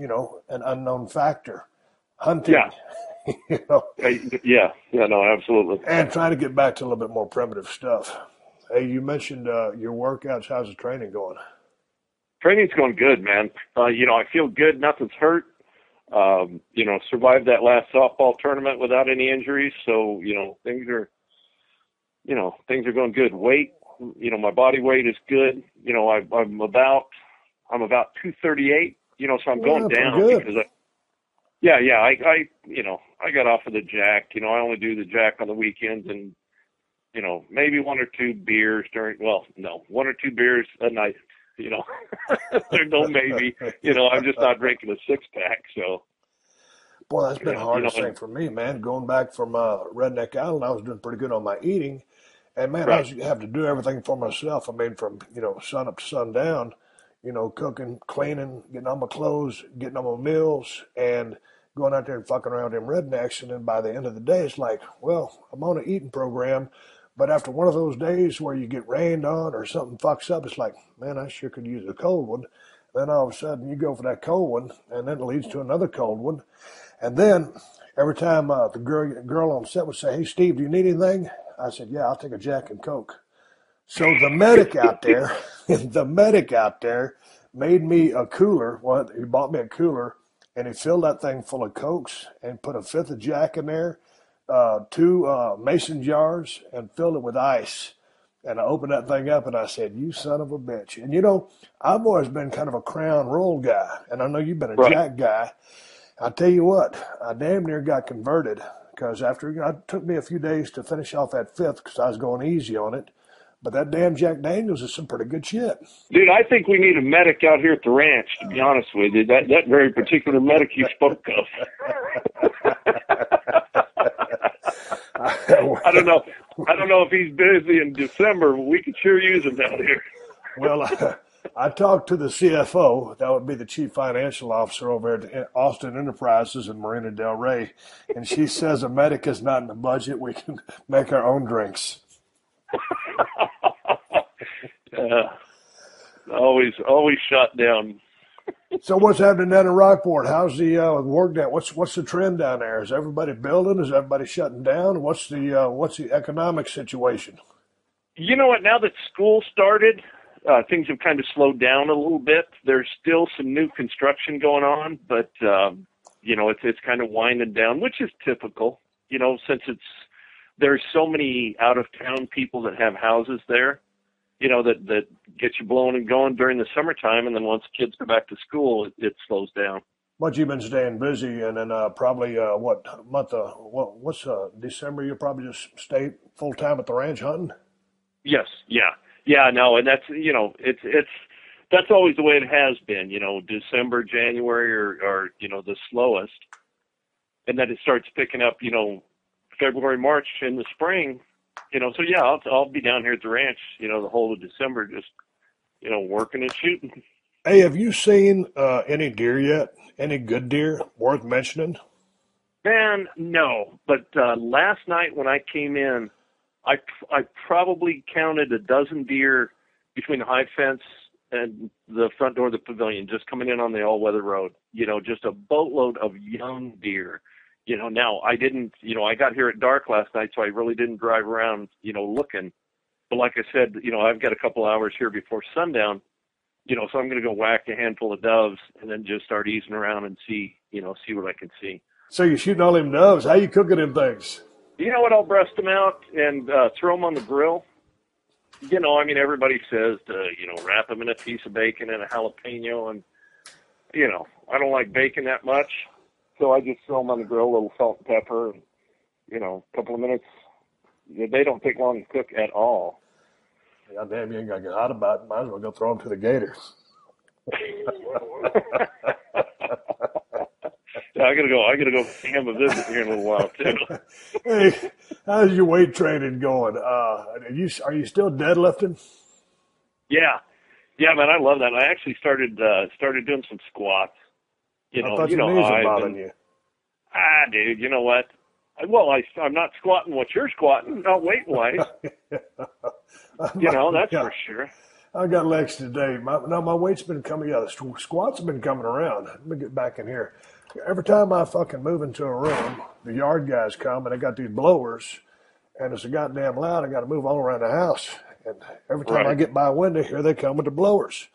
an unknown factor. Hunting. Yeah. No, absolutely. And trying to get back to a little bit more primitive stuff. Hey, you mentioned your workouts. How's the training going? Training's going good, man. I feel good. Nothing's hurt. Survived that last softball tournament without any injuries. So, things are going good. Weight, my body weight is good. I'm about 238 So I'm going down because I got off of the jack. I only do the jack on the weekends and, maybe one or two beers one or two beers a night, There's no maybe, I'm just not drinking a six-pack, so. Boy, that's been hard to say for me, man. Going back from Redneck Island, I was doing pretty good on my eating. And, man, I was having to do everything for myself. I mean, from, sun up to sundown, cooking, cleaning, getting on my clothes, getting on my meals, and going out there and fucking around them rednecks. And then by the end of the day, it's like, well, I'm on an eating program. But after one of those days where you get rained on or something fucks up, it's like, man, I sure could use a cold one. Then all of a sudden you go for that cold one, and then it leads to another cold one. And then every time the girl on set would say, hey, Steve, do you need anything? I said, yeah, I'll take a Jack and Coke. So the medic out there made me a cooler. Well, he bought me a cooler, and he filled that thing full of Cokes and put a fifth of Jack in there, two mason jars, and filled it with ice. And I opened that thing up, and I said, you son of a bitch. And, I've always been kind of a Crown Royal guy, and I know you've been a Jack guy. I tell you what, I damn near got converted because it took me a few days to finish off that fifth because I was going easy on it. But that damn Jack Daniels is some pretty good shit. Dude, I think we need a medic out here at the ranch, to be honest with you. That very particular medic you spoke of. I don't know if he's busy in December, but we could sure use him down here. Well, I talked to the CFO, that would be the chief financial officer over at Austin Enterprises in Marina Del Rey, and she says a medic is not in the budget. We can make our own drinks. Always shot down. So what's happening down in Rockport? How's the work down? What's the trend down there? Is everybody building? Is everybody shutting down? What's the economic situation? You know what? Now that school started, things have kind of slowed down a little bit. There's still some new construction going on, but it's kind of winding down, which is typical. Since there's so many out of town people that have houses there. That gets you blowing and going during the summertime, and then once kids go back to school, it slows down. But you've been staying busy, and then probably what's December? You'll probably just stay full time at the ranch hunting. Yes, yeah, no, and that's that's always the way it has been. December, January, or the slowest, and then it starts picking up. February, March in the spring. So yeah, I'll be down here at the ranch, the whole of December, just, working and shooting. Hey, have you seen any deer yet? Any good deer worth mentioning? Man, no. But last night when I came in, I probably counted a dozen deer between the high fence and the front door of the pavilion, just coming in on the all-weather road. Just a boatload of young deer. Now I didn't, I got here at dark last night, so I really didn't drive around, looking. But like I said, I've got a couple hours here before sundown, so I'm going to go whack a handful of doves and then just start easing around and see what I can see. So you're shooting all them doves. How you cooking them things? You know what? I'll breast them out and throw them on the grill. Everybody says to, wrap them in a piece of bacon and a jalapeno. And, I don't like bacon that much. So I just throw them on the grill, a little salt and pepper, and, a couple of minutes. They don't take long to cook at all. God damn, you ain't got to get hot about it. Might as well go throw them to the gators. Yeah, I gotta go pay him a visit here in a little while too. Hey, how's your weight training going? Are you still deadlifting? Yeah, man, I love that. I actually started doing some squats. I thought your knees were bothering you. Dude, you know what? I'm not squatting what you're squatting, not weight-wise. That's for sure. I got legs today. My weight's been coming. Yeah, the squats have been coming around. Let me get back in here. Every time I fucking move into a room, the yard guys come and they got these blowers, and it's a goddamn loud. I got to move all around the house. And every time I get by a window, here they come with the blowers.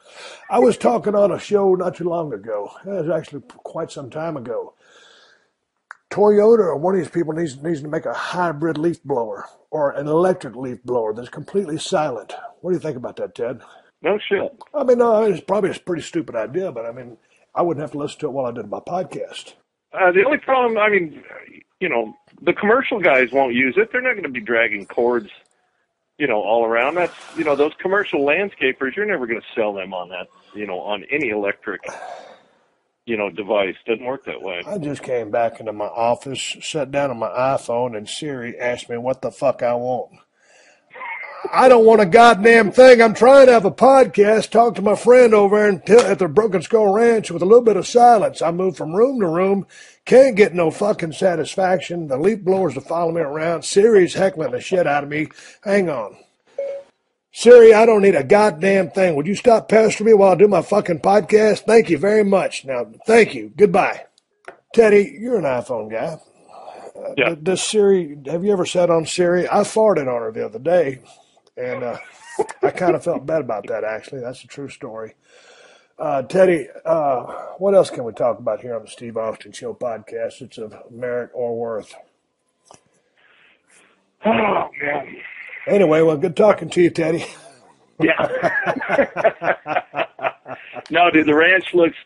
I was talking on a show not too long ago. It was actually quite some time ago. Toyota or one of these people needs to make a hybrid leaf blower or an electric leaf blower that's completely silent. What do you think about that, Ted? No shit. No, it's probably a pretty stupid idea, but I wouldn't have to listen to it while I did my podcast. The only problem, I mean, the commercial guys won't use it. They're not going to be dragging cords, all around. That's, those commercial landscapers, you're never going to sell them on that, on any electric, device. Doesn't work that way. I just came back into my office, sat down on my iPhone, and Siri asked me what the fuck I want. I don't want a goddamn thing. I'm trying to have a podcast, talk to my friend over there at the Broken Skull Ranch with a little bit of silence. I move from room to room, can't get no fucking satisfaction. The leaf blowers are following me around. Siri's heckling the shit out of me. Hang on. Siri, I don't need a goddamn thing. Would you stop pestering me while I do my fucking podcast? Thank you very much. Now, thank you. Goodbye. Teddy, you're an iPhone guy. Yeah. Does Siri, have you ever sat on Siri? I farted on her the other day. And I kind of felt bad about that, actually. That's a true story. Teddy, what else can we talk about here on the Steve Austin Show podcast? It's of merit or worth. Oh, man. Anyway, well, good talking to you, Teddy. Yeah. No, dude, the ranch looks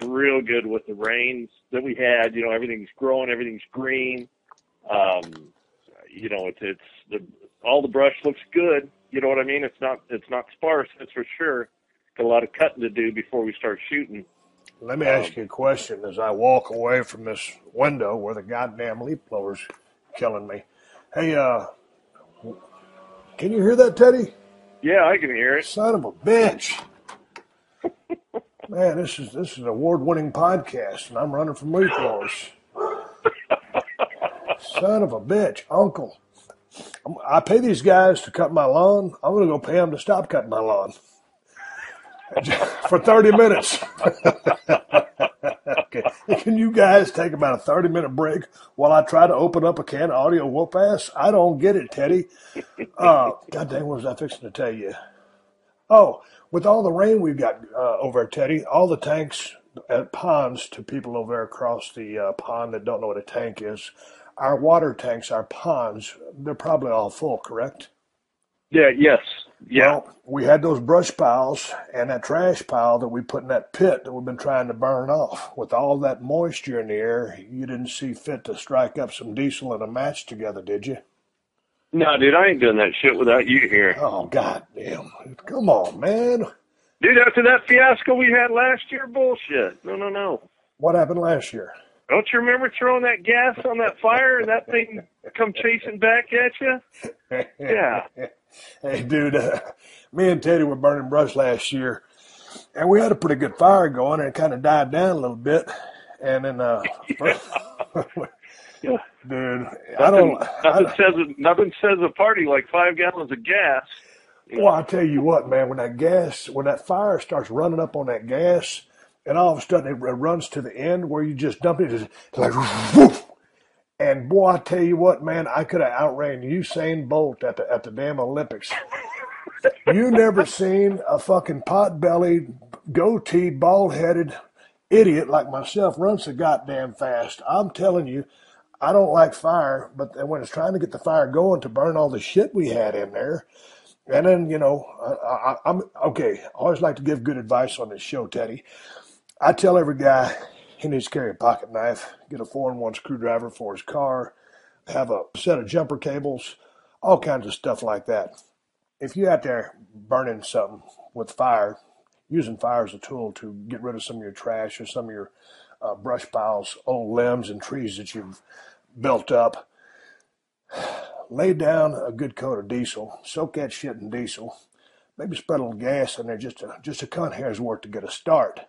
real good with the rains that we had. Everything's growing, everything's green. All the brush looks good. You know what I mean? It's not sparse, that's for sure. Got a lot of cutting to do before we start shooting. Let me ask you a question as I walk away from this window where the goddamn leaf blower's killing me. Hey, can you hear that, Teddy? Yeah, I can hear it. Son of a bitch. Man, this is an award-winning podcast, and I'm running from leaf blowers. Son of a bitch, uncle. I pay these guys to cut my lawn. I'm going to go pay them to stop cutting my lawn for 30 minutes. Okay. Can you guys take about a 30-minute break while I try to open up a can of audio whoop-ass? I don't get it, Teddy. God dang, what was I fixing to tell you? Oh, with all the rain we've got over there, Teddy, all the tanks at ponds, to people over there across the pond that don't know what a tank is, our water tanks, our ponds, they're probably all full, correct? Yeah, yes. Yeah. Well, we had those brush piles and that trash pile that we put in that pit that we've been trying to burn off. With all that moisture in the air, you didn't see fit to strike up some diesel and a match together, did you? No, dude, I ain't doing that shit without you here. Oh, goddamn. Come on, man. Dude, after that fiasco we had last year, bullshit. No. What happened last year? Don't you remember throwing that gas on that fire and that thing come chasing back at you? Yeah. Hey, dude, me and Teddy were burning brush last year, and we had a pretty good fire going, and it kind of died down a little bit. And then, yeah. Dude, nothing says a party like 5 gallons of gas. Well, I tell you what, man, when that fire starts running up on that gas, and all of a sudden it runs to the end where you just dump it, it's like, woof. And boy, I tell you what, man, I could have outran Usain Bolt at the damn Olympics. You never seen a fucking pot-bellied, goateed, bald-headed idiot like myself run so goddamn fast. I'm telling you, I don't like fire, but when it's trying to get the fire going to burn all the shit we had in there, and then, I'm okay. I always like to give good advice on this show, Teddy. I tell every guy he needs to carry a pocket knife, get a 4-in-1 screwdriver for his car, have a set of jumper cables, all kinds of stuff like that. If you're out there burning something with fire, using fire as a tool to get rid of some of your trash or some of your brush piles, old limbs and trees that you've built up, lay down a good coat of diesel, soak that shit in diesel, maybe spread a little gas in there, just a cunt hair's worth to get a start.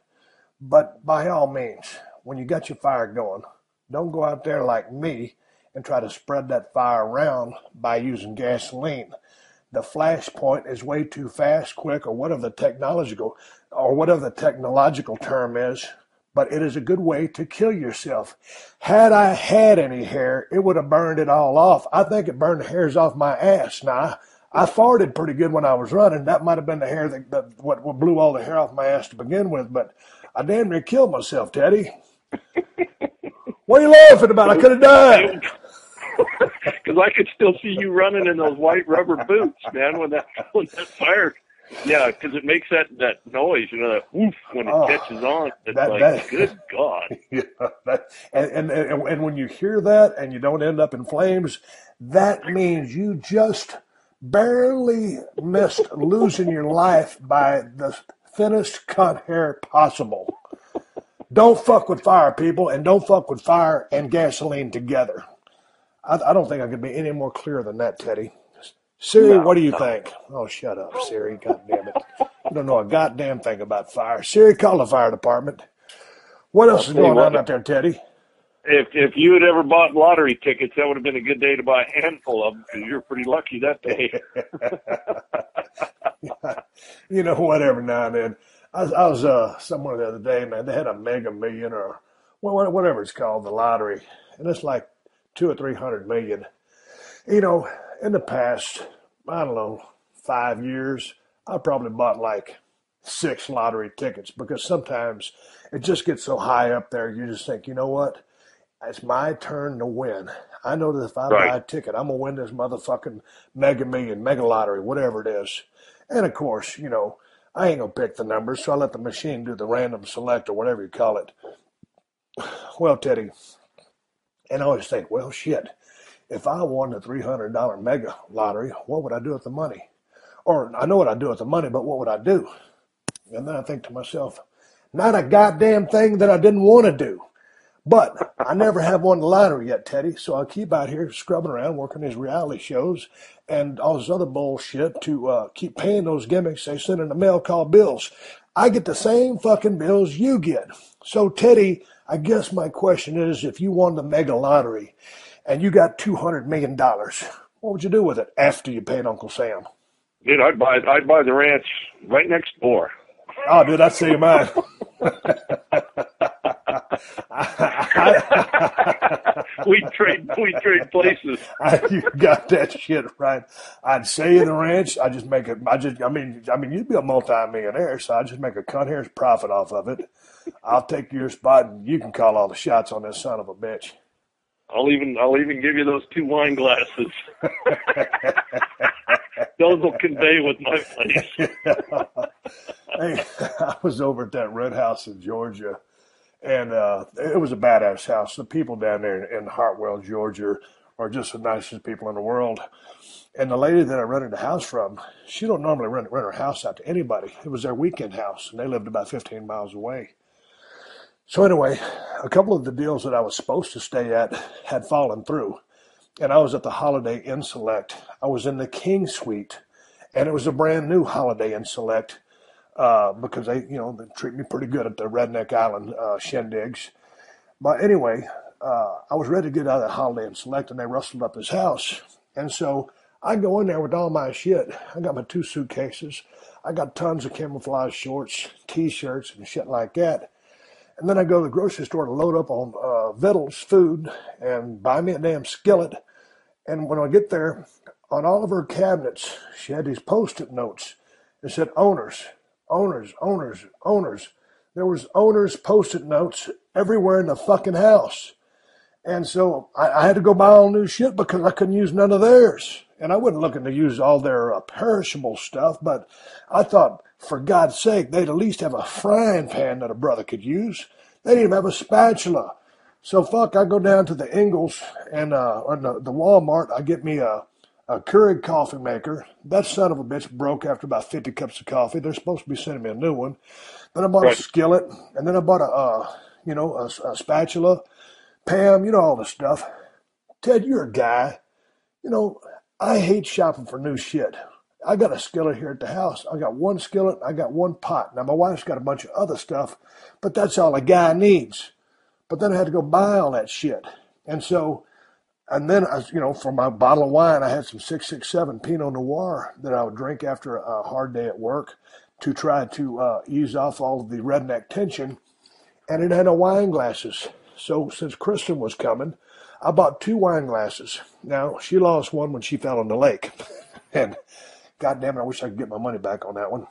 But by all means, when you got your fire going, don't go out there like me and try to spread that fire around by using gasoline. The flash point is way too fast, quick, or whatever the technological term is, but it is a good way to kill yourself. Had I had any hair, it would have burned it all off. I think it burned the hairs off my ass. Now, I farted pretty good when I was running. That might have been the hair that what blew all the hair off my ass to begin with, but I damn near killed myself, Teddy. What are you laughing about? I could have died. Because I could still see you running in those white rubber boots, man, when that fire Yeah, because it makes that noise, that whoof when it catches on. It's good God. Yeah, and when you hear that and you don't end up in flames, that means you just barely missed losing your life by the thinnest cunt hair possible. Don't fuck with fire, people, and don't fuck with fire and gasoline together. I don't think I could be any more clear than that, Teddy. Siri, what do you think? Oh, shut up, Siri. God damn it. You don't know a goddamn thing about fire. Siri, call the fire department. What else is going on out there, Teddy? If you had ever bought lottery tickets, that would have been a good day to buy a handful of them because you're pretty lucky that day. What, every now and then. I was somewhere the other day, man. They had a Mega Million or whatever it's called, the lottery. And it's like 200 or 300 million. In the past, I don't know, 5 years, I probably bought like 6 lottery tickets because sometimes it just gets so high up there, you just think, you know what? It's my turn to win. I know that if I buy a ticket, I'm going to win this motherfucking Mega Million, Mega Lottery, whatever it is. And of course, I ain't going to pick the numbers, so I let the machine do the random select or whatever you call it. Well, Teddy, and I always think, well, shit. If I won the $300 Mega Lottery, what would I do with the money? Or I know what I'd do with the money, but what would I do? And then I think to myself, not a goddamn thing that I didn't want to do. But I never have won the lottery yet, Teddy, so I keep out here scrubbing around, working these reality shows and all this other bullshit to keep paying those gimmicks they send in the mail called bills. I get the same fucking bills you get. So, Teddy, I guess my question is, if you won the Mega Lottery and you got $200 million, what would you do with it after you paid Uncle Sam? Dude, I'd buy the ranch right next door. Oh, dude, I'd say mine. we trade places. You got that shit right. I'd sell you the ranch. I mean, you'd be a multi-millionaire, so I'd just make a cunt hair's profit off of it. I'll take your spot, and you can call all the shots on this son of a bitch. I'll even give you those 2 wine glasses. Those will convey with my place. Hey, I was over at that red house in Georgia, and it was a badass house. The people down there in Hartwell, Georgia, are just the nicest people in the world. And the lady that I rented the house from, she don't normally rent her house out to anybody. It was their weekend house, and they lived about 15 miles away. So anyway, a couple of the deals that I was supposed to stay at had fallen through. And I was at the Holiday Inn Select. I was in the King Suite, and it was a brand new Holiday Inn Select because they treat me pretty good at the Redneck Island shindigs. But anyway, I was ready to get out of that Holiday Inn Select, and they rustled up this house. And so I go in there with all my shit. I got my 2 suitcases. I got tons of camouflage shorts, T-shirts, and shit like that. And then I go to the grocery store to load up on victuals, food, and buy me a damn skillet. And when I get there, on all of her cabinets, she had these Post-it notes. It said owners, owners, owners, owners. There was owners' Post-it notes everywhere in the fucking house. And so I had to go buy all new shit because I couldn't use none of theirs. And I wasn't looking to use all their perishable stuff, but I thought, for God's sake, they'd at least have a frying pan that a brother could use. They didn't even have a spatula. So I go down to the Ingles and or the Walmart. I get me a Keurig coffee maker. That son of a bitch broke after about 50 cups of coffee. They're supposed to be sending me a new one. Then I bought a skillet, and then I bought a spatula. Pam, all this stuff. Ted, you're a guy. I hate shopping for new shit. I got a skillet here at the house. I got 1 skillet. I got 1 pot. Now, my wife's got a bunch of other stuff, but that's all a guy needs. But then I had to go buy all that shit. And then, for my bottle of wine, I had some 667 Pinot Noir that I would drink after a hard day at work to try to ease off all of the redneck tension. And it had no wine glasses. So since Kristen was coming, I bought 2 wine glasses. Now, she lost one when she fell in the lake. And goddamn it, I wish I could get my money back on that one.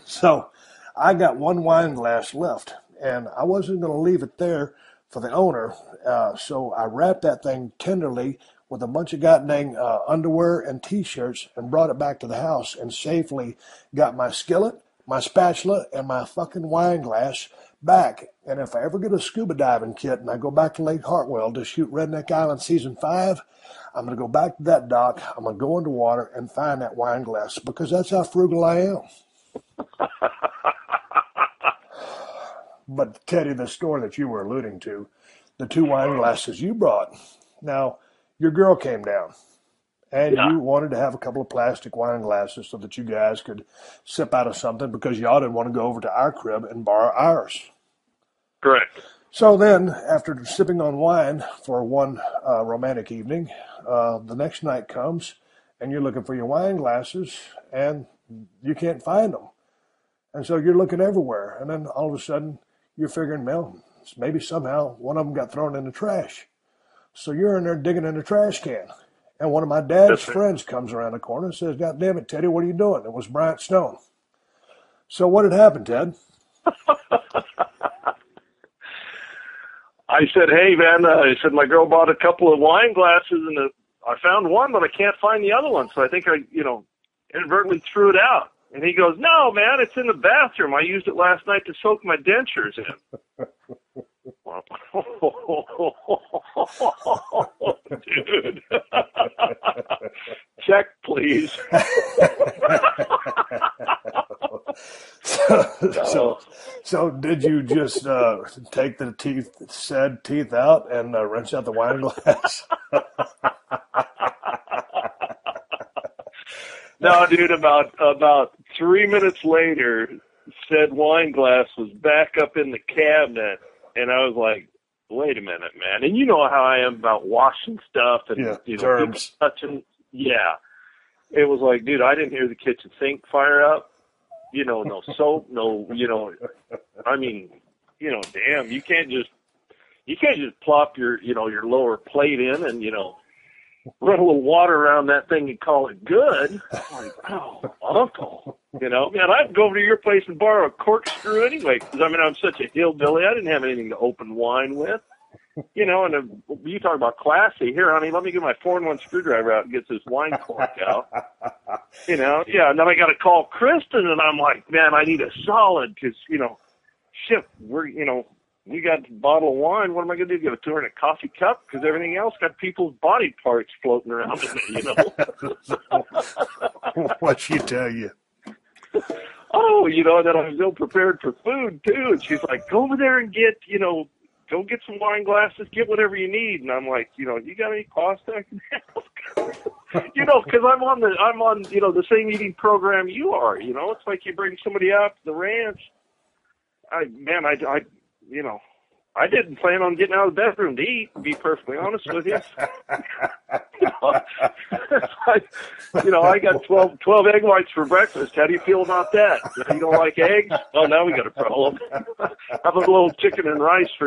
So I got 1 wine glass left. And I wasn't going to leave it there for the owner. So I wrapped that thing tenderly with a bunch of goddamn underwear and T-shirts and brought it back to the house and safely got my skillet, my spatula, and my fucking wine glass back. And if I ever get a scuba diving kit and I go back to Lake Hartwell to shoot Redneck Island Season 5, I'm going to go back to that dock. I'm going to go underwater and find that wine glass because that's how frugal I am. But, Teddy, the story that you were alluding to, the 2 wine glasses you brought. Now, your girl came down, and you wanted to have a couple of plastic wine glasses so that you guys could sip out of something because y'all didn't want to go over to our crib and borrow ours. Correct. So then, after sipping on wine for one romantic evening, the next night comes, and you're looking for your wine glasses, and you can't find them. And so you're looking everywhere, and then all of a sudden, you're figuring, well, maybe somehow one of them got thrown in the trash. So you're in there digging in the trash can. And one of my dad's friends comes around the corner and says, God damn it, Teddy, what are you doing? It was Bryant Stone. So what had happened, Ted? I said, hey, man, I said my girl bought a couple of wine glasses, and I found one, but I can't find the other one. So I think I, inadvertently threw it out. And he goes, no, man, it's in the bathroom. I used it last night to soak my dentures in. Dude. Check, please. So did you just take the teeth out and rinse out the wine glass? No, dude, about 3 minutes later, said wine glass was back up in the cabinet, and I was like, wait a minute, man. And you know how I am about washing stuff and germs. Touching. Yeah. It was like, dude, I didn't hear the kitchen sink fire up. No soap, no, I mean, damn, you can't just plop your lower plate in and, run a little water around that thing and call it good. I'm like, oh, Uncle, man, I'd go over to your place and borrow a corkscrew anyway, because, I'm such a hillbilly. I didn't have anything to open wine with, and you talk about classy. Here, honey, let me get my 4-in-1 screwdriver out and get this wine cork out. And then I got to call Kristen, and I'm like, man, I need a solid, because, shit, we got a bottle of wine. What am I going to do? Give it to her in a coffee cup? Because everything else got people's body parts floating around in it, What'd she tell you? Oh, that I was ill prepared for food, too. And she's like, go over there and get, go get some wine glasses, get whatever you need. And I'm like, you got any pasta I can have? Because I'm on the same eating program you are. It's like you bring somebody out to the ranch. I didn't plan on getting out of the bedroom to eat, to be perfectly honest with you. I got 12 egg whites for breakfast. How do you feel about that? You don't like eggs? Oh, now we got a problem. How about a little chicken and rice for